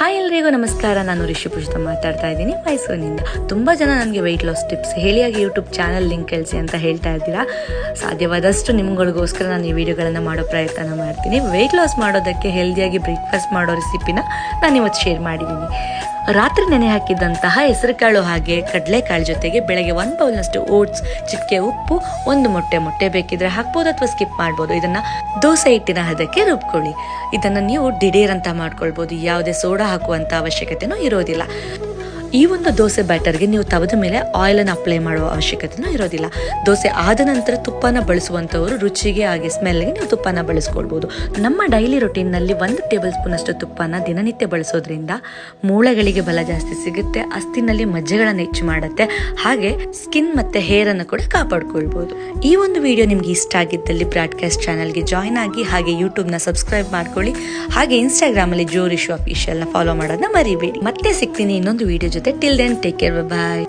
Hi ಎಲ್ರಿಗೂ ನಮಸ್ಕಾರ. ನಾನು ರಿಷಿ ಪುಷ್ಪ ಮಾತಾಡ್ತಾ ಇದ್ದೀನಿ ಮೈಸೂರಿನಿಂದ. ತುಂಬ ಜನ ನನಗೆ ವೆಯ್ಟ್ ಲಾಸ್ ಟಿಪ್ಸ್ ಹೇಳಿಯಾಗಿ ಯೂಟ್ಯೂಬ್ ಚಾನಲ್ ಲಿಂಕ್ ಕಳಿಸಿ ಅಂತ ಹೇಳ್ತಾ ಇದ್ದೀರಾ. ಸಾಧ್ಯವಾದಷ್ಟು ನಿಮ್ಗಳಿಗೋಸ್ಕರ ನಾನು ಈ ವಿಡಿಯೋಗಳನ್ನು ಮಾಡೋ ಪ್ರಯತ್ನ ಮಾಡ್ತೀನಿ. ವೆಯ್ಟ್ ಲಾಸ್ ಮಾಡೋದಕ್ಕೆ ಹೆಲ್ದಿಯಾಗಿ ಬ್ರೇಕ್ಫಾಸ್ಟ್ ಮಾಡೋ ರೆಸಿಪಿನ ನಾನು ಇವತ್ತು ಶೇರ್ ಮಾಡಿದ್ದೀನಿ. ರಾತ್ರಿ ನೆನೆ ಹಾಕಿದಂತಹ ಹೆಸರುಕಾಳು ಹಾಗೆ ಕಡಲೆಕಾಳು ಜೊತೆಗೆ ಬೆಳಗ್ಗೆ 1 ಬೌಲ್ನಷ್ಟು ಓಟ್ಸ್, ಚಿಟಿಕೆ ಉಪ್ಪು, 1 ಮೊಟ್ಟೆ ಬೇಕಿದ್ರೆ ಹಾಕ್ಬೋದು ಅಥವಾ ಸ್ಕಿಪ್ ಮಾಡ್ಬೋದು. ಇದನ್ನು ದೋಸೆ ಹಿಟ್ಟಿನ ಹದಕ್ಕೆ ರುಬ್ಕೊಳ್ಳಿ. ಇದನ್ನು ನೀವು ದಿಢೀರ್ ಅಂತ ಮಾಡ್ಕೊಳ್ಬೋದು. ಯಾವುದೇ ಸೋಡಾ ಹಾಕುವಂಥ ಅವಶ್ಯಕತೆನೂ ಇರೋದಿಲ್ಲ. ಈ ಒಂದು ದೋಸೆ ಬ್ಯಾಟರ್ಗೆ ನೀವು ತವದ ಮೇಲೆ ಆಯಿಲನ್ನು ಅಪ್ಲೈ ಮಾಡುವ ಅವಶ್ಯಕತೆನೂ ಇರೋದಿಲ್ಲ. ದೋಸೆ ಆದ ನಂತರ ತುಪ್ಪನ ಬಳಸುವಂಥವರು ರುಚಿಗೆ ಹಾಗೆ ಸ್ಮೆಲ್ಗೆ ನೀವು ತುಪ್ಪನ ಬಳಸ್ಕೊಳ್ಬೋದು. ನಮ್ಮ ಡೈಲಿ ರೊಟೀನ್ನಲ್ಲಿ 1 ಟೇಬಲ್ ಸ್ಪೂನ್ ಅಷ್ಟು ತುಪ್ಪನ ದಿನನಿತ್ಯ ಬಳಸೋದ್ರಿಂದ ಮೂಳೆಗಳಿಗೆ ಬಲ ಜಾಸ್ತಿ ಸಿಗುತ್ತೆ, ಅಸ್ಥಿನಲ್ಲಿ ಮಜ್ಜೆಗಳನ್ನು ಹೆಚ್ಚು ಮಾಡುತ್ತೆ, ಹಾಗೆ ಸ್ಕಿನ್ ಮತ್ತು ಹೇರನ್ನು ಕೂಡ ಕಾಪಾಡ್ಕೊಳ್ಬೋದು. ಈ ಒಂದು ವಿಡಿಯೋ ನಿಮ್ಗೆ ಇಷ್ಟ ಆಗಿದ್ದಲ್ಲಿ ಬ್ರಾಡ್ಕಾಸ್ಟ್ ಚಾನಲ್ಗೆ ಜಾಯ್ನ್ ಆಗಿ, ಹಾಗೆ ಯೂಟ್ಯೂಬ್ನ ಸಬ್ಸ್ಕ್ರೈಬ್ ಮಾಡ್ಕೊಳ್ಳಿ, ಹಾಗೆ ಇನ್ಸ್ಟಾಗ್ರಾಮಲ್ಲಿ ಜೋ ರಿಷು ಅಫಿಷಿಯಲ್ನ ಫಾಲೋ ಮಾಡೋದನ್ನ ಮರಿಬೇಡಿ. ಮತ್ತೆ ಸಿಗ್ತೀನಿ ಇನ್ನೊಂದು ವಿಡಿಯೋ ಜೊತೆ. ಟಿಲ್ ದೆನ್ ಟೇಕ್ ಕೇರ್, ಬಾಯ್.